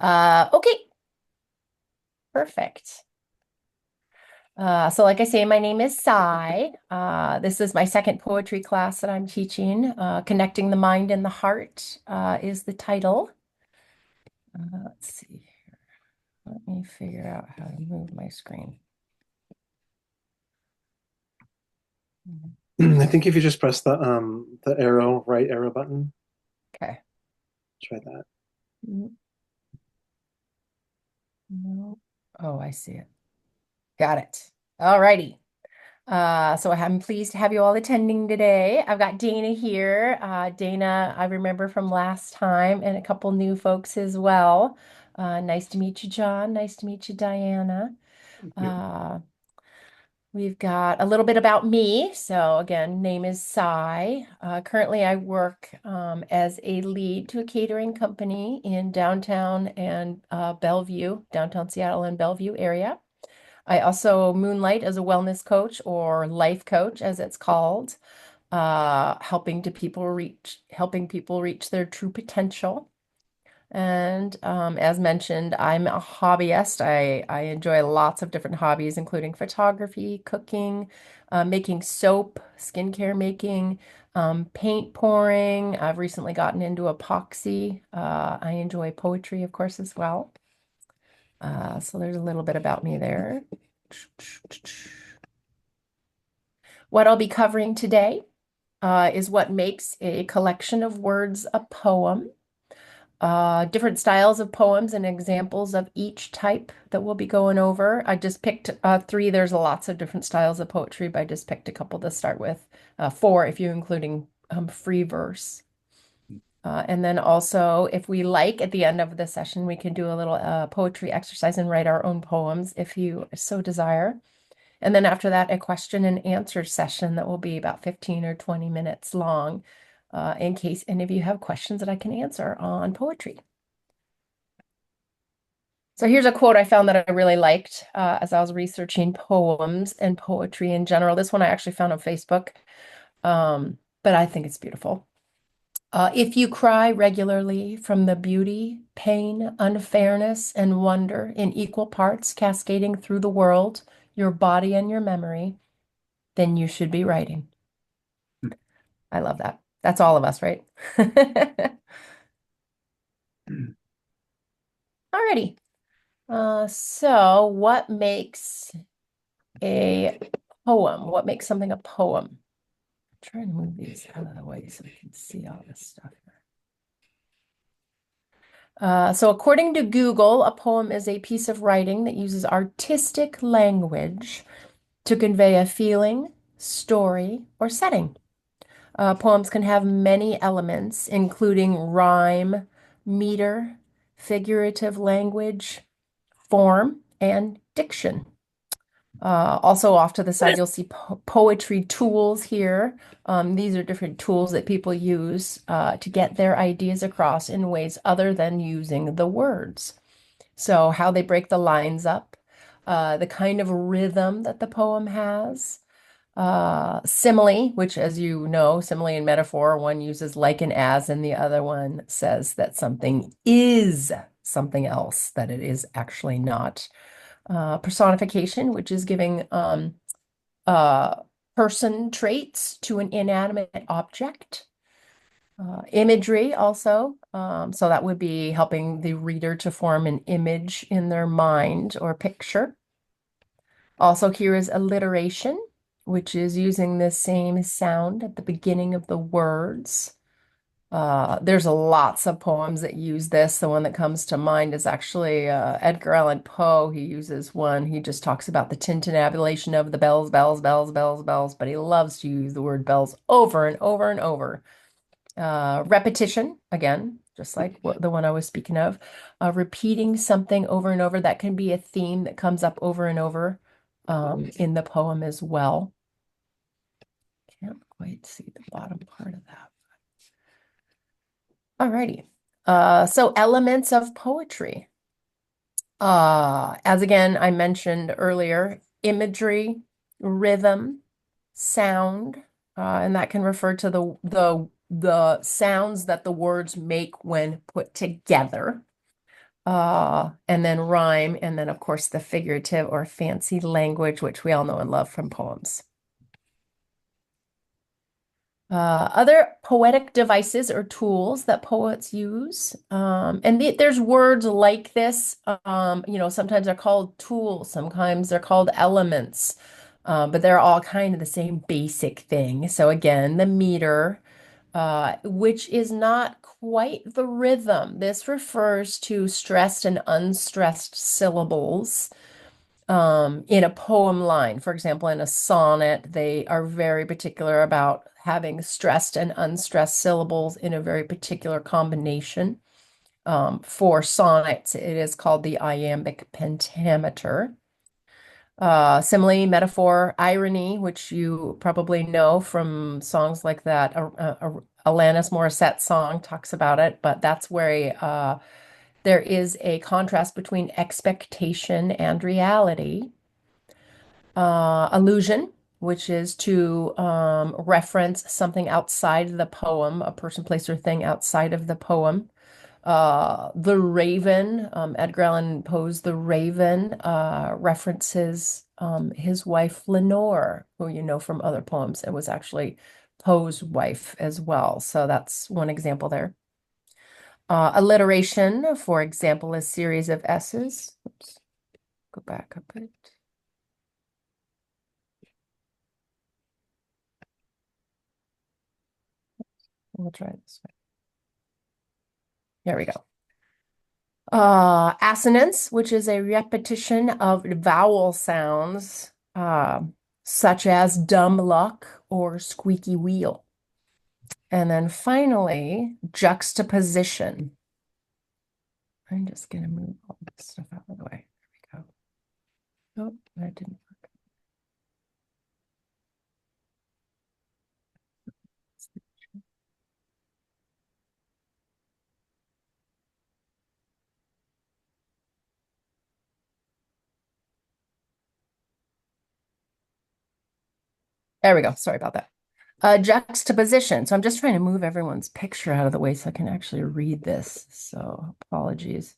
Okay, perfect. So like I say, my name is Sai. This is my second poetry class that I'm teaching. Connecting the Mind and the Heart is the title. Let's see. Let me figure out how to move my screen. I think if you just press the right arrow button, Okay. try that. Mm, no. Oh, I see it. Got it. All righty. So I'm pleased to have you all attending today. I've got Dana here. Dana, I remember from last time, and a couple new folks as well. Nice to meet you, John. Nice to meet you, Diana. Yeah. Uh, we've got a little bit about me. So again, name is Sai. Currently, I work as a lead to a catering company in downtown and Bellevue, downtown Seattle and Bellevue area. I also moonlight as a wellness coach or life coach, as it's called, helping people reach their true potential. And as mentioned, I'm a hobbyist. I enjoy lots of different hobbies, including photography, cooking, making soap, skincare making, paint pouring. I've recently gotten into epoxy. I enjoy poetry, of course, as well. So there's a little bit about me there. What I'll be covering today is what makes a collection of words a poem, different styles of poems and examples of each type that we'll be going over. I just picked three. There's lots of different styles of poetry, but I just picked a couple to start with, four if you're including free verse. And then also, if we like, at the end of the session, we can do a little poetry exercise and write our own poems if you so desire. And then after that, a question and answer session that will be about 15 or 20 minutes long, in case any of you have questions that I can answer on poetry. So here's a quote I found that I really liked as I was researching poems and poetry in general. This one I actually found on Facebook, but I think it's beautiful. If you cry regularly from the beauty, pain, unfairness, and wonder in equal parts cascading through the world, your body and your memory, then you should be writing. I love that. That's all of us, right? Alrighty. So what makes a poem? What makes something a poem? I'm trying to move these out of the way so we can see all this stuff. So according to Google, a poem is a piece of writing that uses artistic language to convey a feeling, story, or setting. Poems can have many elements, including rhyme, meter, figurative language, form, and diction. Also, off to the side, you'll see poetry tools here. These are different tools that people use to get their ideas across in ways other than using the words. So, how they break the lines up, the kind of rhythm that the poem has. Simile, which, as you know, simile and metaphor, one uses like and as, and the other one says that something is something else that it is actually not. Personification, which is giving uh, person traits to an inanimate object. Imagery also, so that would be helping the reader to form an image in their mind or picture. Also, here is alliteration, which is using the same sound at the beginning of the words. There's lots of poems that use this. The one that comes to mind is actually Edgar Allan Poe. He uses one. He just talks about the tintinnabulation of the bells, bells, bells, bells, bells, but he loves to use the word bells over and over and over. Repetition, again, just like the one I was speaking of. Repeating something over and over. That can be a theme that comes up over and over in the poem as well. Can't quite see the bottom part of that. Alrighty. So elements of poetry. As again, I mentioned earlier, imagery, rhythm, sound, and that can refer to the sounds that the words make when put together. And then rhyme, and then, of course, the figurative or fancy language, which we all know and love from poems. Other poetic devices or tools that poets use. And there's words like this. Sometimes they're called tools, sometimes they're called elements, but they're all kind of the same basic thing. So again, the meter, which is not quite the rhythm. This refers to stressed and unstressed syllables in a poem line. For example, in a sonnet, they are very particular about having stressed and unstressed syllables in a very particular combination. For sonnets, it is called the iambic pentameter. Simile, metaphor, irony, which you probably know from songs like that. Alanis Morissette song talks about it, but that's where there is a contrast between expectation and reality. Allusion, which is to reference something outside the poem, a person, place, or thing outside of the poem. The Raven, Edgar Allan Poe's The Raven, references his wife Lenore, who you know from other poems. It was actually Poe's wife as well. So that's one example there. Alliteration, for example, a series of S's. Oops, go back a bit. We'll try it this way. Here we go. Assonance, which is a repetition of vowel sounds, such as dumb luck or squeaky wheel. And then finally, juxtaposition. I'm just going to move all this stuff out of the way. There we go. Oh, that didn't work. There we go. Sorry about that. Juxtaposition. So I'm just trying to move everyone's picture out of the way so I can actually read this. So apologies.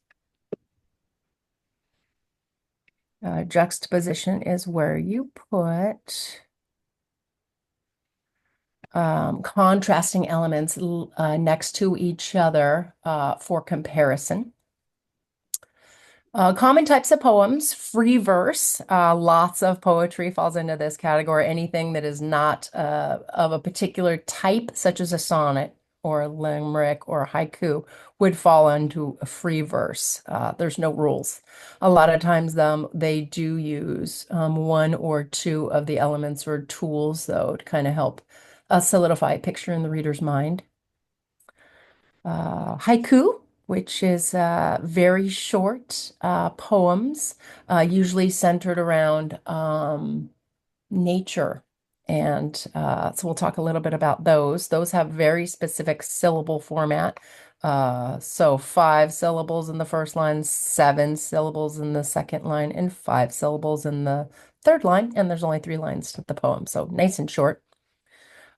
Juxtaposition is where you put contrasting elements next to each other for comparison. Common types of poems, free verse. Lots of poetry falls into this category. Anything that is not of a particular type, such as a sonnet or a limerick or a haiku, would fall into a free verse. There's no rules. A lot of times, they do use one or two of the elements or tools, though, to kind of help solidify a picture in the reader's mind. Haiku, which is very short poems, usually centered around nature. And so we'll talk a little bit about those. Those have very specific syllable format. So 5 syllables in the first line, 7 syllables in the second line, and 5 syllables in the third line. And there's only 3 lines to the poem, so nice and short.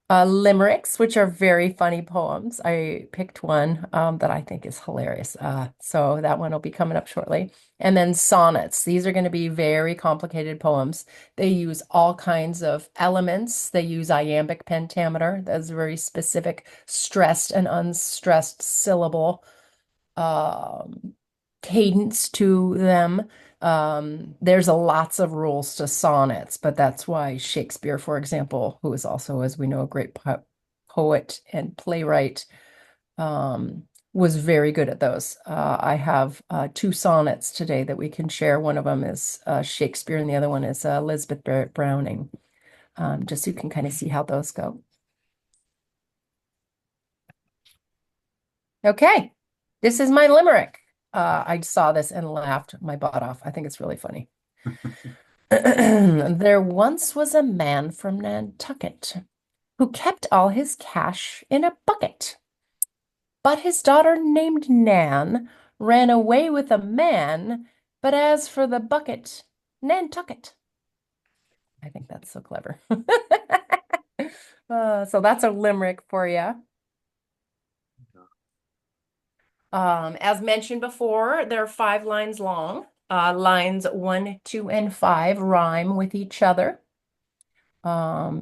Limericks, which are very funny poems. I picked one that I think is hilarious. So that one will be coming up shortly. And then sonnets. These are going to be very complicated poems. They use all kinds of elements. They use iambic pentameter. That's a very specific stressed and unstressed syllable cadence to them. There's lots of rules to sonnets, but that's why Shakespeare, for example, who is also, as we know, a great poet and playwright, was very good at those. I have 2 sonnets today that we can share. One of them is Shakespeare, and the other one is Elizabeth Barrett Browning, just so you can kind of see how those go. Okay, this is my limerick. I saw this and laughed my butt off. I think it's really funny. There once was a man from Nantucket who kept all his cash in a bucket. But his daughter named Nan ran away with a man, but as for the bucket, Nantucket. I think that's so clever. So that's a limerick for you. As mentioned before, they're 5 lines long. Lines 1, 2, and 5 rhyme with each other.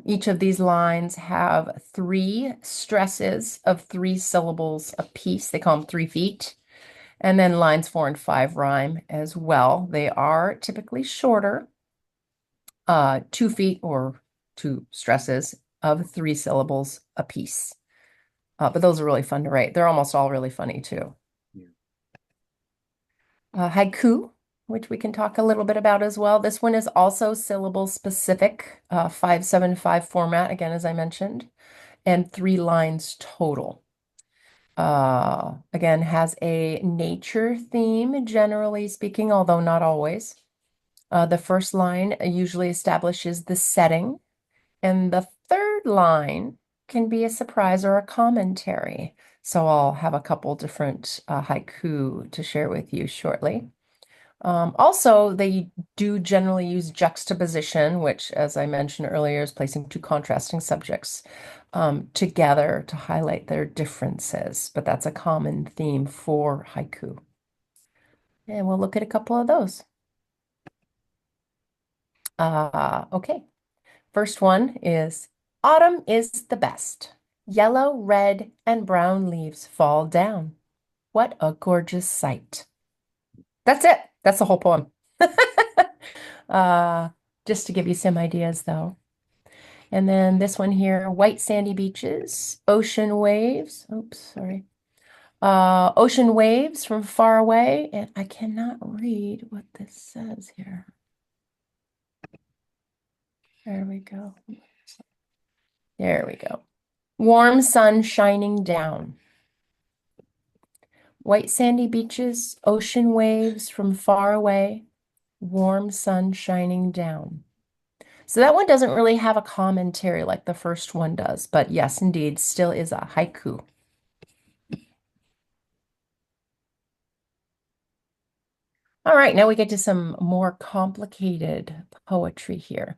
Each of these lines have 3 stresses of 3 syllables apiece. They call them 3 feet. And then lines 4 and 5 rhyme as well. They are typically shorter, 2 feet or 2 stresses of 3 syllables apiece. But those are really fun to write. They're almost all really funny too. Yeah. Haiku, which we can talk a little bit about as well. This one is also syllable specific, 575 format, again, as I mentioned, and 3 lines total. Again, has a nature theme, generally speaking, although not always. The first line usually establishes the setting, and the third line can be a surprise or a commentary. So I'll have a couple different haiku to share with you shortly. Also, they do generally use juxtaposition, which, as I mentioned earlier, is placing 2 contrasting subjects together to highlight their differences. But that's a common theme for haiku. And we'll look at a couple of those. Okay. First one is autumn is the best. Yellow, red, and brown leaves fall down. What a gorgeous sight. That's it. That's the whole poem. Uh, just to give you some ideas, though. And then this one here, white sandy beaches, ocean waves. Oops, sorry. Ocean waves from far away. And I cannot read what this says here. There we go. There we go. Warm sun shining down. White sandy beaches, ocean waves from far away, warm sun shining down. So that one doesn't really have a commentary like the first one does, but yes, indeed, still is a haiku. All right, now we get to some more complicated poetry here.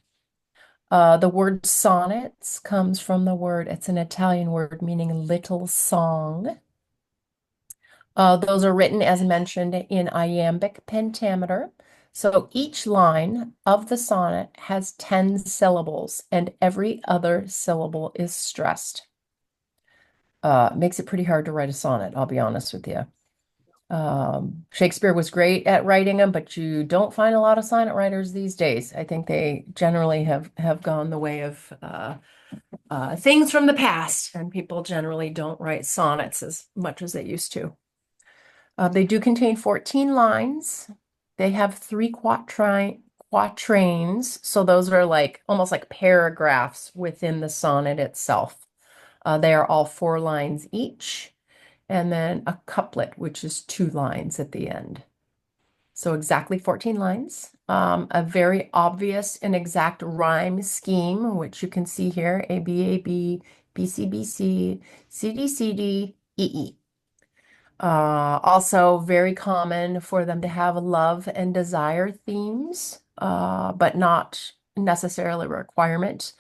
The word sonnets comes from the word, it's an Italian word meaning little song. Those are written, as mentioned, in iambic pentameter. So each line of the sonnet has 10 syllables, and every other syllable is stressed. Makes it pretty hard to write a sonnet, I'll be honest with you. Shakespeare was great at writing them, but you don't find a lot of sonnet writers these days. I think they generally have gone the way of things from the past, and people generally don't write sonnets as much as they used to. They do contain 14 lines. They have 3 quatrains, so those are like almost like paragraphs within the sonnet itself. They are all 4 lines each, and then a couplet, which is 2 lines at the end. So exactly 14 lines. A very obvious and exact rhyme scheme, which you can see here, A, B, A, B, B, C, B, C, C, D, C, D, E, E. Also very common for them to have love and desire themes, but not necessarily a requirement.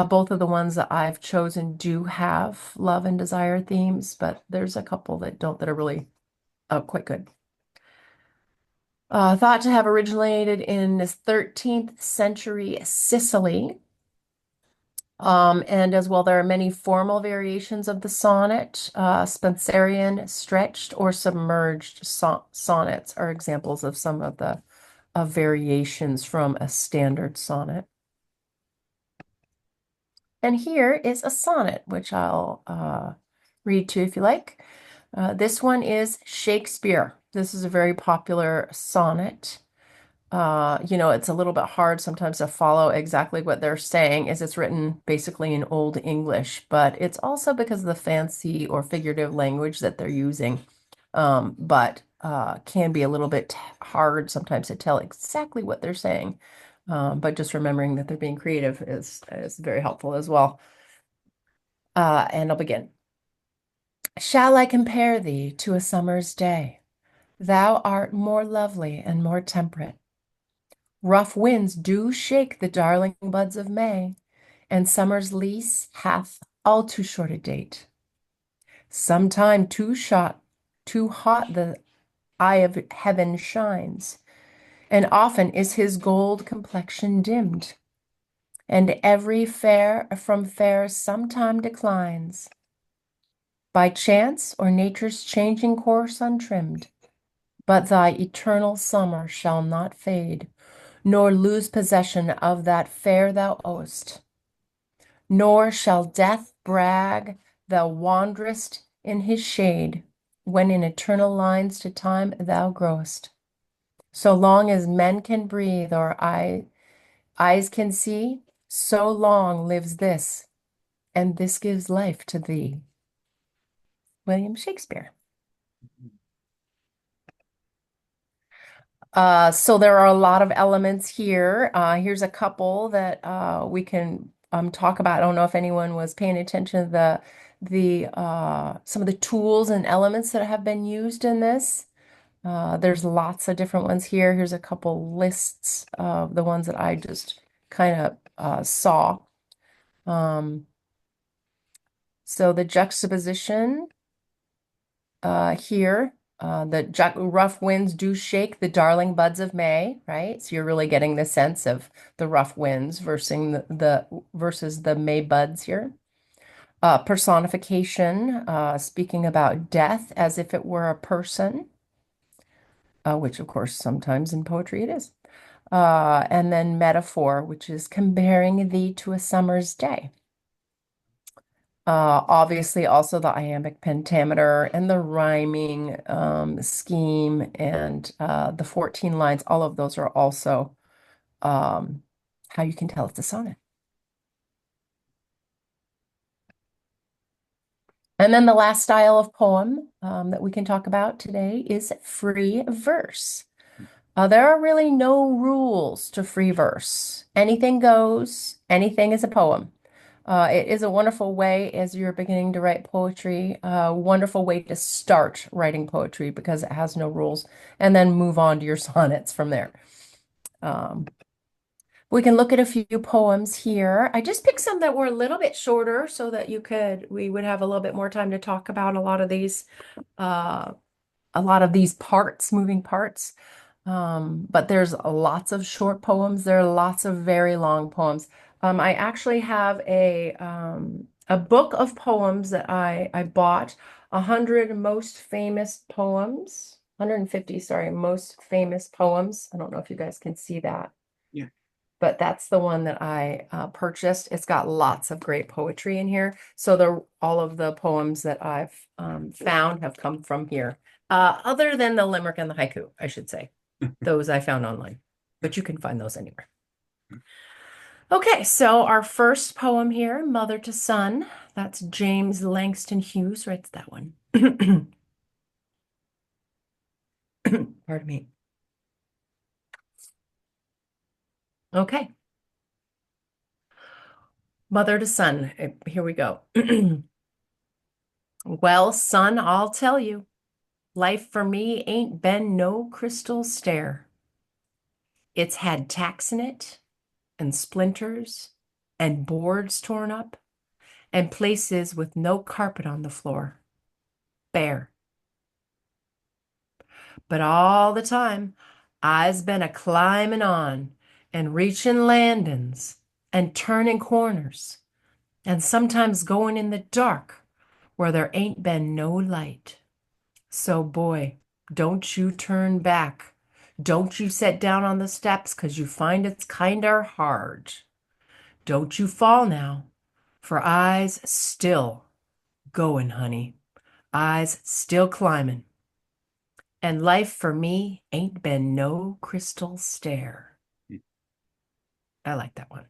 Both of the ones that I've chosen do have love and desire themes, but there's a couple that don't that are really quite good. Thought to have originated in this 13th century Sicily. And as well, there are many formal variations of the sonnet. Spenserian, stretched, or submerged sonnets are examples of some of the variations from a standard sonnet. And here is a sonnet, which I'll read to if you like. This one is Shakespeare. This is a very popular sonnet. It's a little bit hard sometimes to follow exactly what they're saying as it's written basically in Old English, but it's also because of the fancy or figurative language that they're using. But can be a little bit hard sometimes to tell exactly what they're saying. But just remembering that they're being creative is very helpful as well. And I'll begin. Shall I compare thee to a summer's day? Thou art more lovely and more temperate. Rough winds do shake the darling buds of May, and summer's lease hath all too short a date. Some time too short, Too hot the eye of heaven shines, and often is his gold complexion dimmed, and every fair from fair sometime declines, by chance or nature's changing course untrimmed. But thy eternal summer shall not fade, nor lose possession of that fair thou owest, nor shall death brag thou wanderest in his shade, when in eternal lines to time thou growest. So long as men can breathe or eyes can see, so long lives this, and this gives life to thee. William Shakespeare. So there are a lot of elements here. Here's a couple that we can talk about. I don't know if anyone was paying attention to the some of the tools and elements that have been used in this. There's lots of different ones here. Here's a couple lists of the ones that I just kind of saw. Um, so the juxtaposition here. The rough winds do shake the darling buds of May, right? So you're really getting the sense of the rough winds versus the May buds here. Personification, speaking about death as if it were a person, which of course sometimes in poetry it is. And then metaphor, which is comparing thee to a summer's day. Obviously, also the iambic pentameter and the rhyming scheme and the 14 lines, all of those are also um, how you can tell it's a sonnet. And then the last style of poem that we can talk about today is free verse. There are really no rules to free verse. Anything goes, anything is a poem. It is a wonderful way as you're beginning to write poetry, a wonderful way to start writing poetry because it has no rules, and then move on to your sonnets from there. Um, we can look at a few poems here. I just picked some that were a little bit shorter so that we would have a little bit more time to talk about uh, a lot of these parts, moving parts. But there's lots of short poems. There are lots of very long poems. I actually have a book of poems that I bought, 100 most famous poems, 150, sorry, most famous poems. I don't know if you guys can see that, Yeah. but that's the one that I purchased. It's got lots of great poetry in here. So all of the poems that I've found have come from here. Other than the limerick and the haiku, I should say. Those I found online, but you can find those anywhere. Okay, so our first poem here, Mother to Son. That's James Langston Hughes writes that one. Pardon me. Okay. Mother to Son. Here we go. Well, son, I'll tell you, life for me ain't been no crystal stair. It's had tacks in it, and splinters, and boards torn up, and places with no carpet on the floor, bare. But all the time, I's been a climbing on and reaching landings and turning corners and sometimes going in the dark where there ain't been no light. So, boy, don't you turn back. Don't you set down on the steps 'cause you find it's kinder hard. Don't you fall now, for I's still going, honey. I's still climbing. And life for me ain't been no crystal stair. I like that one.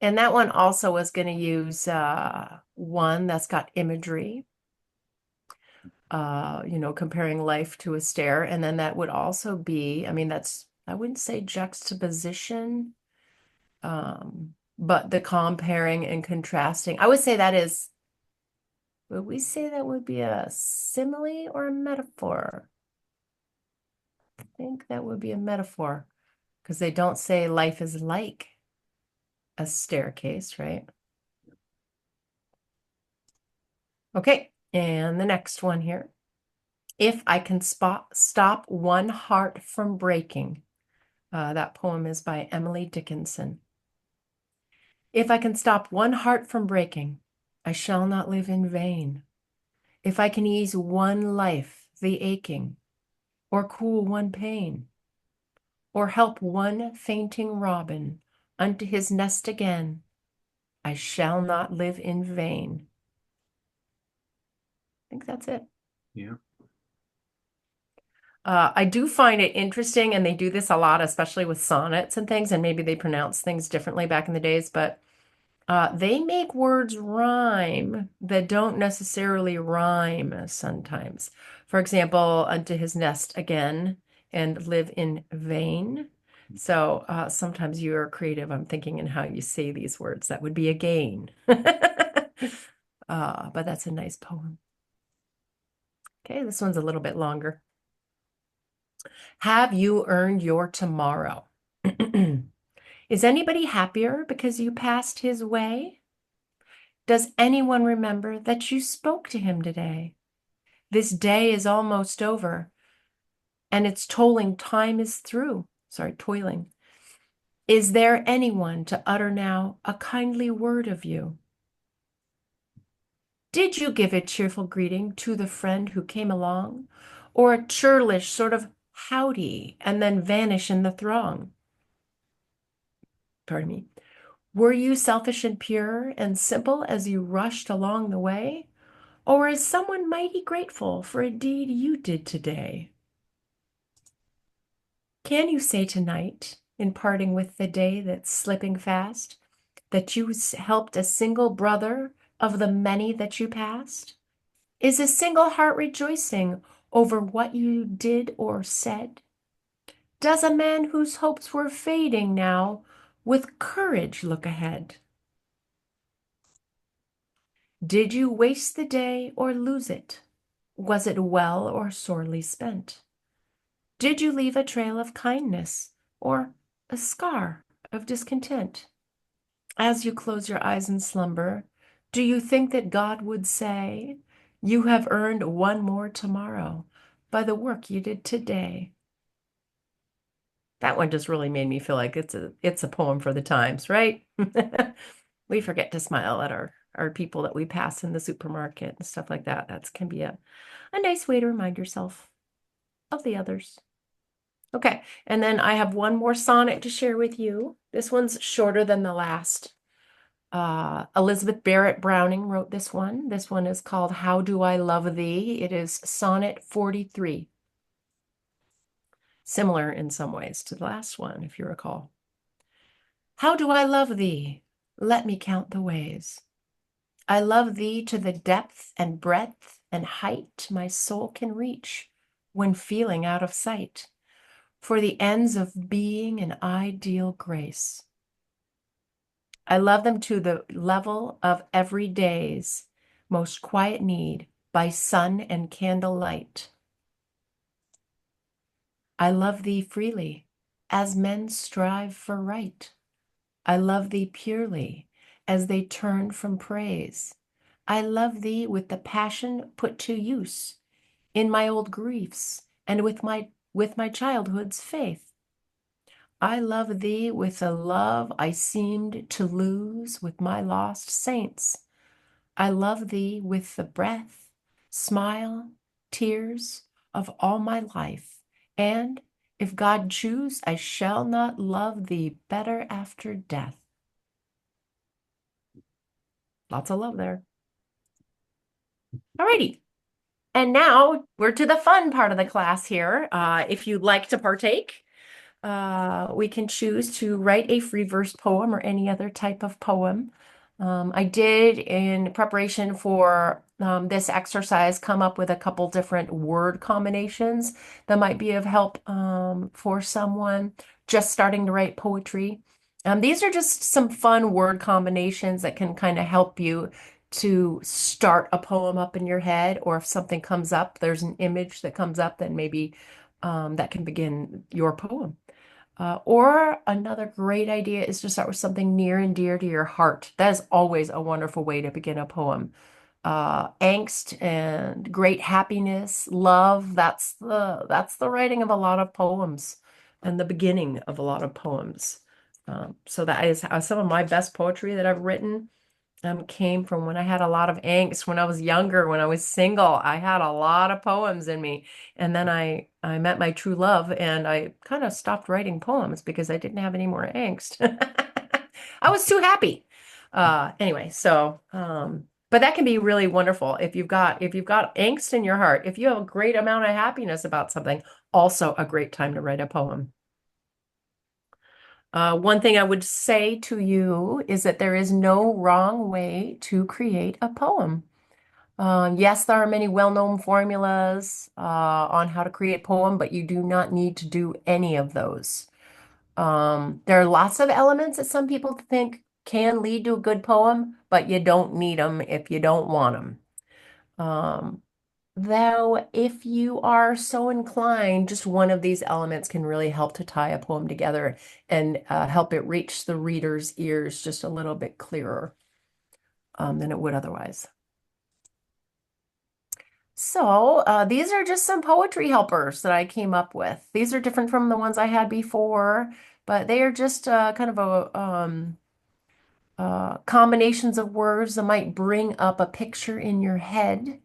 And that one also was going to use one that's got imagery, comparing life to a stair. And then that would also be, I mean, I wouldn't say juxtaposition, but the comparing and contrasting. Would we say that would be a simile or a metaphor? I think that would be a metaphor because they don't say life is like a staircase, right? Okay, And the next one here. If I can stop one heart from breaking. That poem is by Emily Dickinson. If I can stop one heart from breaking, I shall not live in vain. If I can ease one life the aching, or cool one pain, or help one fainting robin unto his nest again, I shall not live in vain. I think that's it. Yeah. I do find it interesting, and they do this a lot, especially with sonnets and things, and maybe they pronounce things differently back in the days, but they make words rhyme that don't necessarily rhyme sometimes. For example, unto his nest again and live in vain. So sometimes you're creative. I'm thinking in how you say these words. That would be again. But that's a nice poem. Okay, this one's a little bit longer. Have you earned your tomorrow? Is anybody happier because you passed his way? Does anyone remember that you spoke to him today? This day is almost over, and its tolling time is through. Sorry, toiling. Is there anyone to utter now a kindly word of you? Did you give a cheerful greeting to the friend who came along, or a churlish sort of howdy and then vanish in the throng? Pardon me. Were you selfish and pure and simple as you rushed along the way? Or is someone mighty grateful for a deed you did today? Can you say tonight, in parting with the day that's slipping fast, that you helped a single brother of the many that you passed? Is a single heart rejoicing over what you did or said? Does a man whose hopes were fading now with courage look ahead? Did you waste the day or lose it? Was it well or sorely spent? Did you leave a trail of kindness or a scar of discontent? As you close your eyes in slumber, do you think that God would say, "You have earned one more tomorrow by the work you did today"? That one just really made me feel like it's a poem for the times, right? We forget to smile at our people that we pass in the supermarket and stuff like that. That can be a nice way to remind yourself of the others. Okay, and then I have one more sonnet to share with you. This one's shorter than the last. Elizabeth Barrett Browning wrote this one. This one is called How Do I Love Thee? It is Sonnet 43. Similar in some ways to the last one, if you recall. How do I love thee? Let me count the ways. I love thee to the depth and breadth and height my soul can reach when feeling out of sight, for the ends of being an ideal grace. I love them to the level of every day's most quiet need by sun and candle light. I love thee freely as men strive for right. I love thee purely as they turn from praise. I love thee with the passion put to use in my old griefs and with my childhood's faith. I love thee with a love I seemed to lose with my lost saints. I love thee with the breath, smile, tears of all my life. And if God choose, I shall not love thee better after death. Lots of love there. Alrighty. And now we're to the fun part of the class here. If you'd like to partake, we can choose to write a free verse poem or any other type of poem. I did, in preparation for this exercise, come up with a couple different word combinations that might be of help for someone just starting to write poetry. These are just some fun word combinations that can kind of help you to start a poem up in your head, or if something comes up, there's an image that comes up, then maybe that can begin your poem. Or another great idea is to start with something near and dear to your heart. That is always a wonderful way to begin a poem. angst and great happiness, love. That's the writing of a lot of poems and the beginning of a lot of poems. So that is some of my best poetry that I've written came from when I had a lot of angst when I was younger, when I was single. I had a lot of poems in me. And then I met my true love and I kind of stopped writing poems because I didn't have any more angst. I was too happy. Anyway, but that can be really wonderful if you've got angst in your heart, if you have a great amount of happiness about something, also a great time to write a poem. One thing I would say to you is that there is no wrong way to create a poem. Yes, there are many well-known formulas on how to create poem, but you do not need to do any of those. There are lots of elements that some people think can lead to a good poem, but you don't need them if you don't want them. Um, Though, if you are so inclined, just one of these elements can really help to tie a poem together and help it reach the reader's ears just a little bit clearer than it would otherwise. So, these are just some poetry helpers that I came up with. These are different from the ones I had before, but they are just kind of combinations of words that might bring up a picture in your head.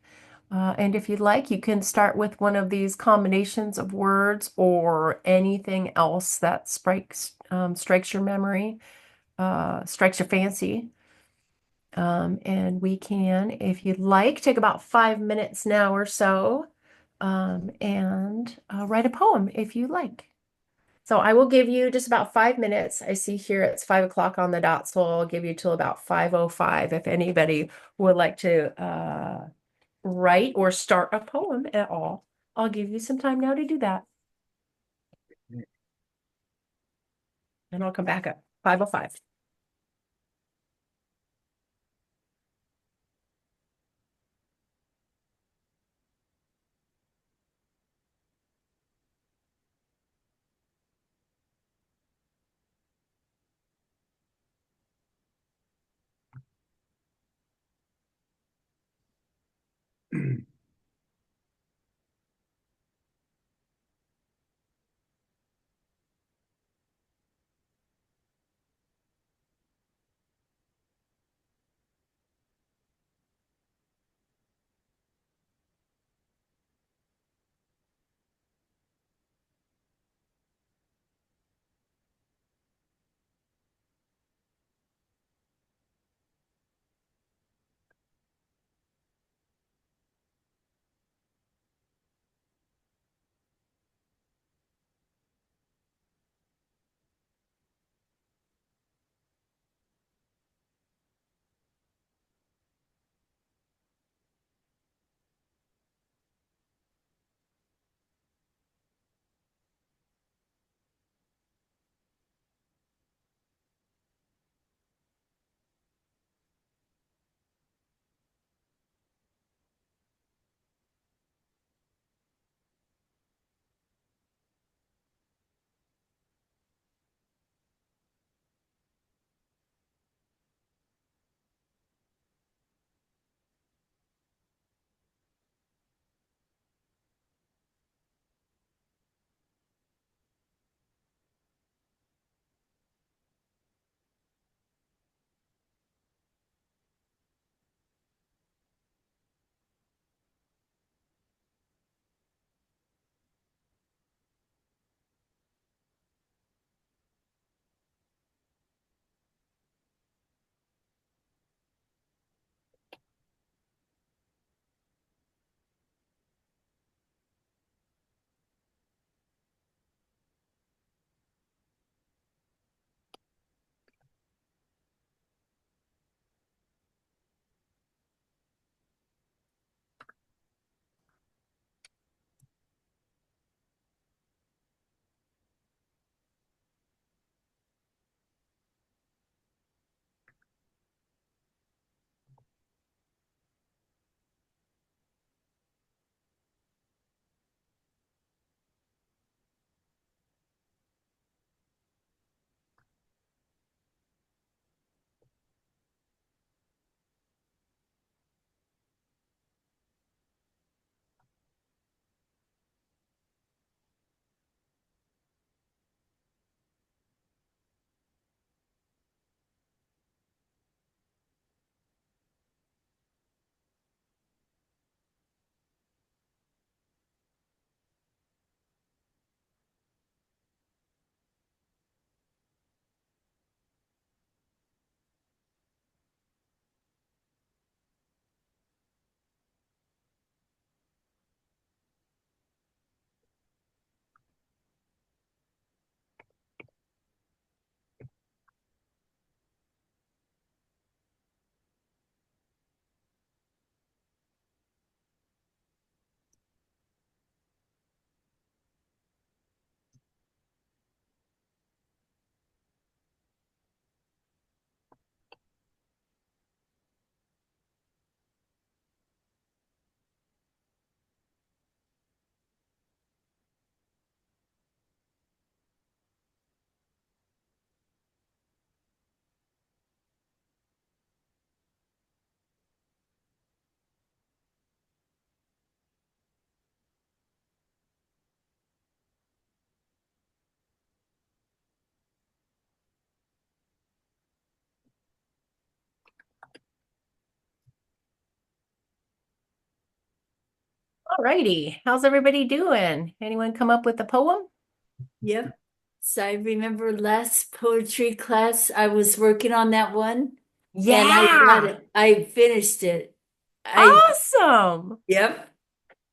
And if you'd like, you can start with one of these combinations of words or anything else that strikes your memory, strikes your fancy. And we can, if you'd like, take about 5 minutes now or so, and write a poem if you like. So I will give you just about 5 minutes. I see here it's 5 o'clock on the dot, so I'll give you till about 5:05 if anybody would like to write or start a poem at all. I'll give you some time now to do that, and I'll come back at 5:05. Righty. How's everybody doing? Anyone come up with a poem? Yep. So I remember last poetry class, I was working on that one and I got Yeah. it. I finished it. I, Awesome. yep.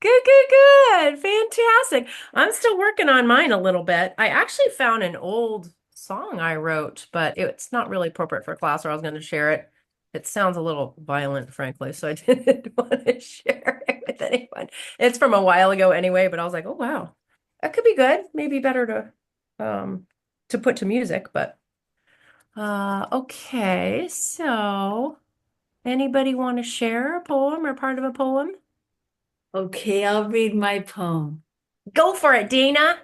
Good, good, good. Fantastic. I'm still working on mine a little bit. I actually found an old song I wrote, but it's not really appropriate for class, or I was going to share it. It sounds a little violent, frankly, so I didn't want to share it with anyone. It's from a while ago anyway, but I was like, oh wow, that could be good. Maybe better to put to music, but okay. So anybody want to share a poem or part of a poem? Okay, I'll read my poem. Go for it, Dana.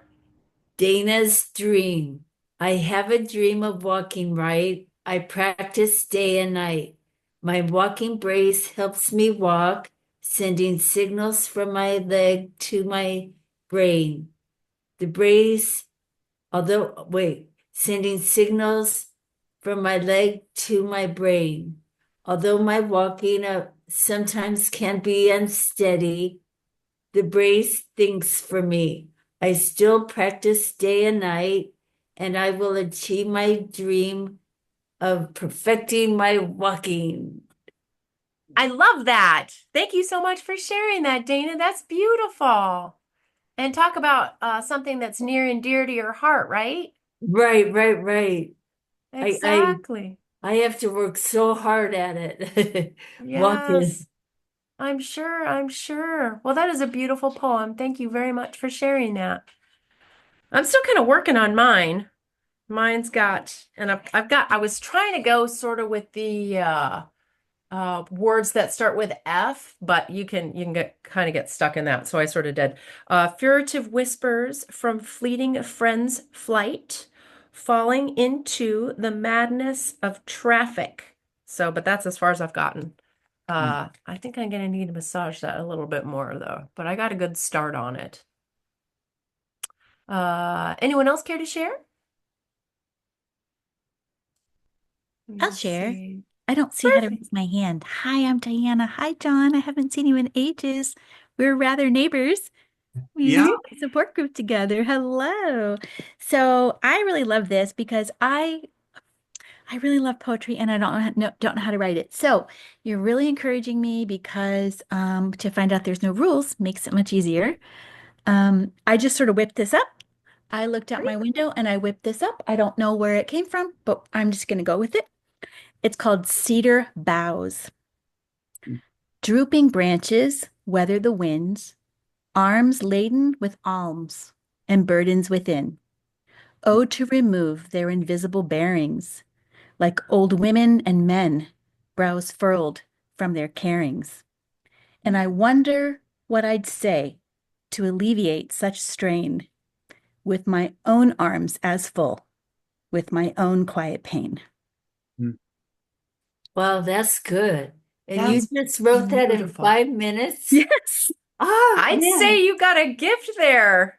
Dana's Dream. I have a dream of walking right. I practice day and night. My walking brace helps me walk, sending signals from my leg to my brain. The brace sending signals from my leg to my brain. Although my walking sometimes can be unsteady, the brace thinks for me. I still practice day and night, and I will achieve my dream of perfecting my walking. I love that. Thank you so much for sharing that, Dana. That's beautiful. And talk about something that's near and dear to your heart, right? Right, right, right. I I Exactly. I have to work so hard at it. Walking. Yes, I'm sure. I'm sure. Well, that is a beautiful poem. Thank you very much for sharing that. I'm still kind of working on mine. Mine's got, and I was trying to go sort of with the words that start with F, but you can get kind of get stuck in that. So I sort of did. Furtive whispers from fleeting friends' flight, falling into the madness of traffic. So, but that's as far as I've gotten. I think I'm gonna need to massage that a little bit more though, but I got a good start on it. Anyone else care to share? Let I'll me share. see. I don't see how to Perfect. raise my hand. Hi, I'm Diana. Hi, John. I haven't seen you in ages. We're rather neighbors. We used Yeah. to be a support group together. Hello. So I really love this because I really love poetry and I don't know how to write it. So you're really encouraging me because to find out there's no rules makes it much easier. I just sort of whipped this up. I looked out my window and I whipped this up. I don't know where it came from, but I'm just going to go with it. It's called Cedar Boughs. Drooping branches weather the winds, arms laden with alms and burdens within. Oh, to remove their invisible bearings, like old women and men, brows furled from their carings. And I wonder what I'd say to alleviate such strain, with my own arms as full, with my own quiet pain. Mm. Wow, that's good. And you That's just wrote that in beautiful. 5 minutes? Yes. Oh, I'd man. say you got a gift there.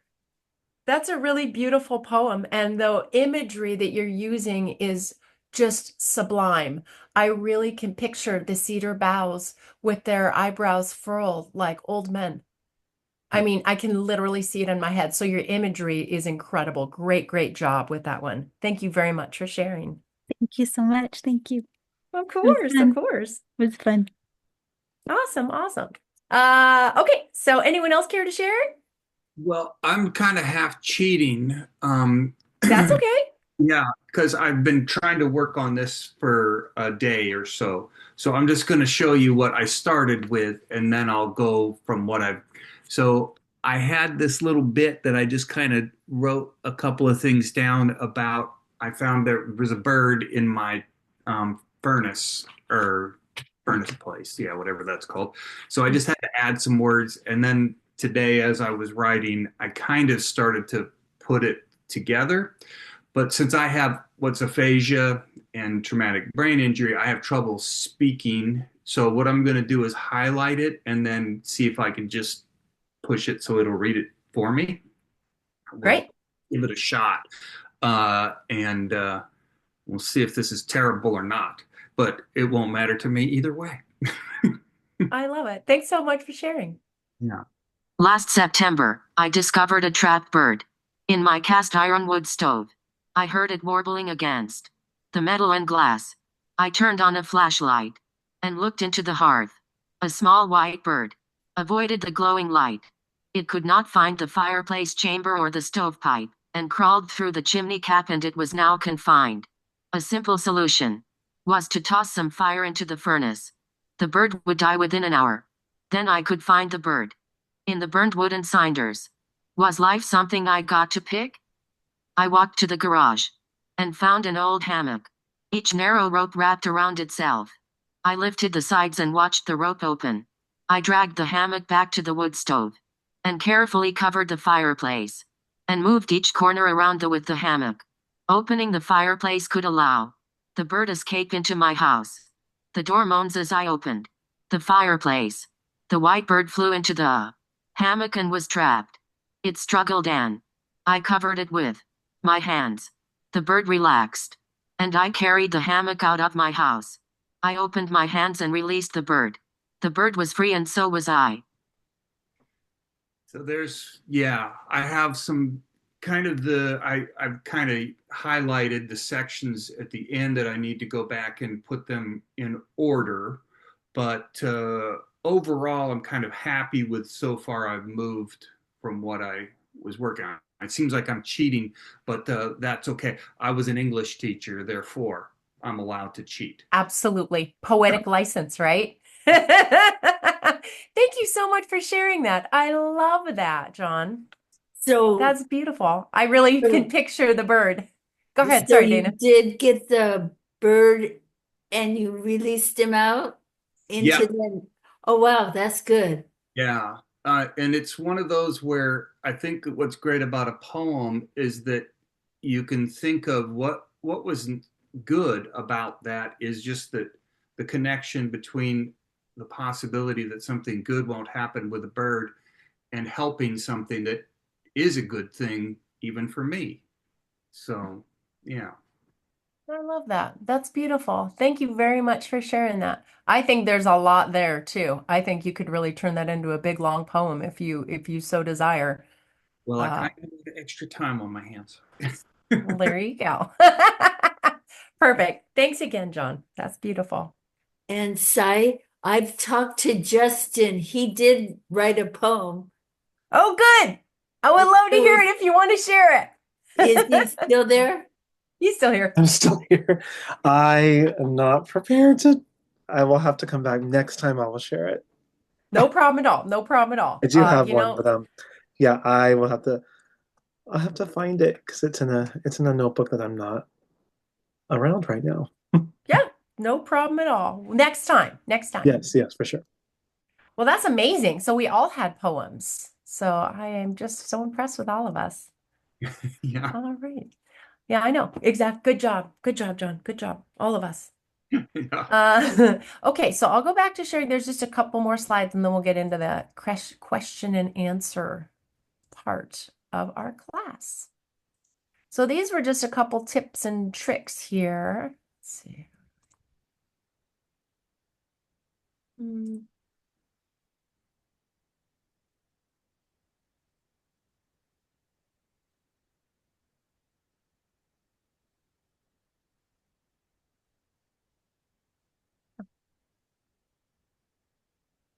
That's a really beautiful poem, and the imagery that you're using is just sublime. I really can picture the cedar boughs with their eyebrows furled like old men. I mean, I can literally see it in my head. So your imagery is incredible. Great, great job with that one. Thank you very much for sharing. Thank you so much. Thank you. Of It was course, of fun. course. It was fun. Awesome, awesome. Okay, so anyone else care to share? Well, I'm kind of half cheating. That's okay. Yeah, because I've been trying to work on this for a day or so. So I'm just going to show you what I started with, and then I'll go from what I've. So I had this little bit that I just kind of wrote a couple of things down about. I found there was a bird in my furnace or furnace place, yeah, whatever that's called. So I just had to add some words, and then today, as I was writing, I kind of started to put it together. But since I have what's aphasia and traumatic brain injury, I have trouble speaking. So what I'm going to do is highlight it and then see if I can just push it so it'll read it for me. We'll Great. give it a shot. And we'll see if this is terrible or not. But it won't matter to me either way. I love it. Thanks so much for sharing. Yeah. Last September, I discovered a trapped bird in my cast iron wood stove. I heard it warbling against the metal and glass. I turned on a flashlight and looked into the hearth. A small white bird avoided the glowing light. It could not find the fireplace chamber or the stovepipe, and crawled through the chimney cap, and it was now confined. A simple solution was to toss some fire into the furnace. The bird would die within an hour. Then I could find the bird in the burned wood and cinders. Was life something I got to pick? I walked to the garage and found an old hammock, each narrow rope wrapped around itself. I lifted the sides and watched the rope open. I dragged the hammock back to the wood stove and carefully covered the fireplace and moved each corner around with the hammock. Opening the fireplace could allow the bird escape into my house. The door moans as I opened the fireplace. The white bird flew into the hammock and was trapped. It struggled, and I covered it with my hands. The bird relaxed, and I carried the hammock out of my house. I opened my hands and released the bird. The bird was free, and so was I. So yeah, I have some kind of I've kind of highlighted the sections at the end that I need to go back and put them in order. But overall, I'm kind of happy with so far I've moved from what I was working on. It seems like I'm cheating, but that's okay. I was an English teacher, therefore I'm allowed to cheat. Absolutely. Poetic license, right? Thank you so much for sharing that. I love that, John. So, That's beautiful. I really can so, picture the bird. Go ahead. so Sorry, you Dana. did get the bird and you released him out Yeah, into the, oh wow, that's good. yeah. And it's one of those where I think what's great about a poem is that you can think of what was good about that is just that the connection between the possibility that something good won't happen with a bird and helping something that is a good thing even for me. So, yeah. I love that. That's beautiful. Thank you very much for sharing that. I think there's a lot there too. I think you could really turn that into a big long poem if you so desire. Well, I Uh, kind of need extra time on my hands. well, there you go. Perfect. Thanks again, John. That's beautiful. And Sai, I've talked to Justin. He did write a poem. Oh, good. I would love to hear So it if you want to share is he it. still there? He's still here. I'm still here. I am not prepared to. I will have to come back next time. I will share it. No problem at all. No problem at I all. do have You one, know, but yeah, I will have to. I'll have to find it because it's in a notebook that I'm not around right now. yeah, no problem at all. Next time. Next time. Yes, yes, for sure. Well, that's amazing. So we all had poems. So I am just so impressed with all of us. Yeah. All right. Yeah, I know. Exact. Good job. Good job, John. Good job. All of us. Yeah. Okay, so I'll go back to sharing. There's just a couple more slides and then we'll get into the question and answer part of our class. So these were just a couple tips and tricks here. Let's see. Hmm.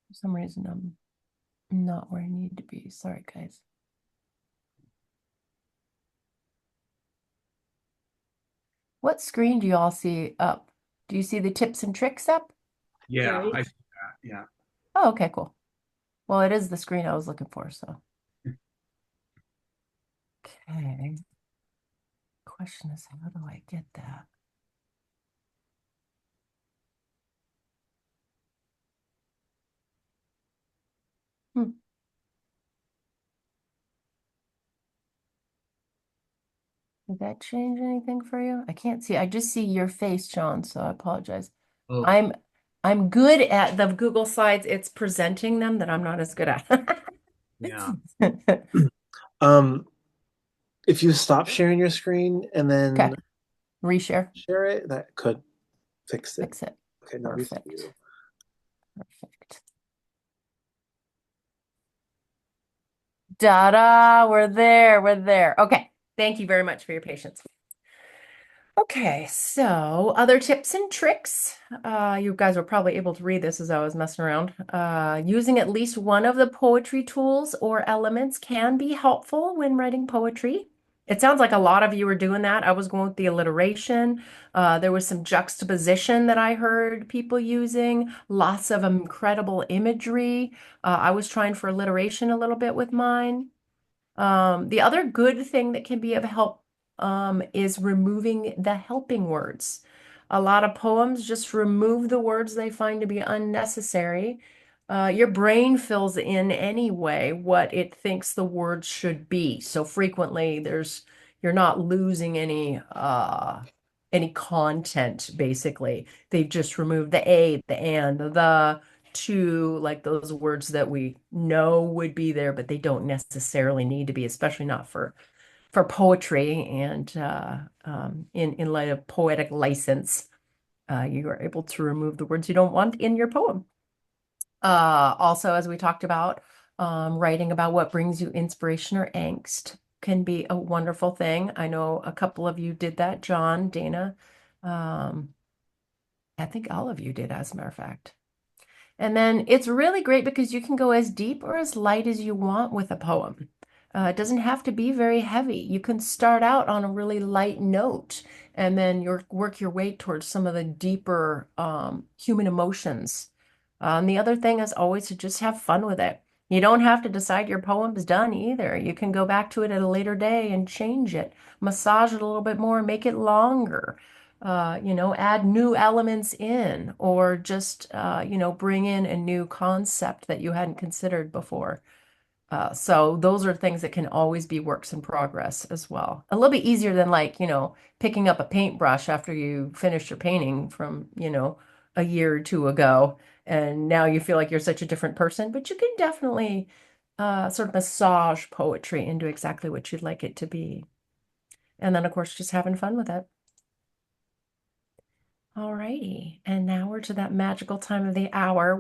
For some reason, I'm not where I need to be. Sorry, guys. What screen do you all see up? Do you see the tips and tricks up? Yeah, Right. I see that. Yeah. Oh, okay, cool. Well, it is the screen I was looking for, so. Okay. Question is, how do I get that? Hmm. Did that change anything for you? I can't see. I just see your face, Sean, so I apologize. Oh, I'm I'm good at the Google Slides. It's presenting them that I'm not as good at. yeah. Um, if you stop sharing your screen and Okay, then reshare, share it, that could fix it. fix it. Okay, now reset Perfect. you. Perfect. Da-da, we're there, we're there. Okay, thank you very much for your patience. Okay, so other tips and tricks. You guys were probably able to read this as I was messing around. Using at least one of the poetry tools or elements can be helpful when writing poetry. It sounds like a lot of you were doing that. I was going with the alliteration. There was some juxtaposition that I heard people using, lots of incredible imagery. I was trying for alliteration a little bit with mine. The other good thing that can be of help is removing the helping words. A lot of poems just remove the words they find to be unnecessary. Your brain fills in anyway what it thinks the words should be. So frequently you're not losing any content basically. They've just removed the a, the and, the to, like those words that we know would be there, but they don't necessarily need to be, especially not for poetry. And in light of poetic license, you are able to remove the words you don't want in your poem. Also, as we talked about, writing about what brings you inspiration or angst can be a wonderful thing. I know a couple of you did that, John, Dana. I think all of you did, as a matter of fact. And then it's really great because you can go as deep or as light as you want with a poem. It doesn't have to be very heavy. You can start out on a really light note and then work your way towards some of the deeper human emotions. And the other thing is always to just have fun with it. You don't have to decide your poem's done either. You can go back to it at a later day and change it, massage it a little bit more, make it longer, add new elements in, or just, bring in a new concept that you hadn't considered before. So those are things that can always be works in progress as well. A little bit easier than picking up a paintbrush after you finished your painting from, a year or two ago. And now you feel like you're such a different person, but you can definitely sort of massage poetry into exactly what you'd like it to be. And then, of course, just having fun with it. All righty. And now we're to that magical time of the hour.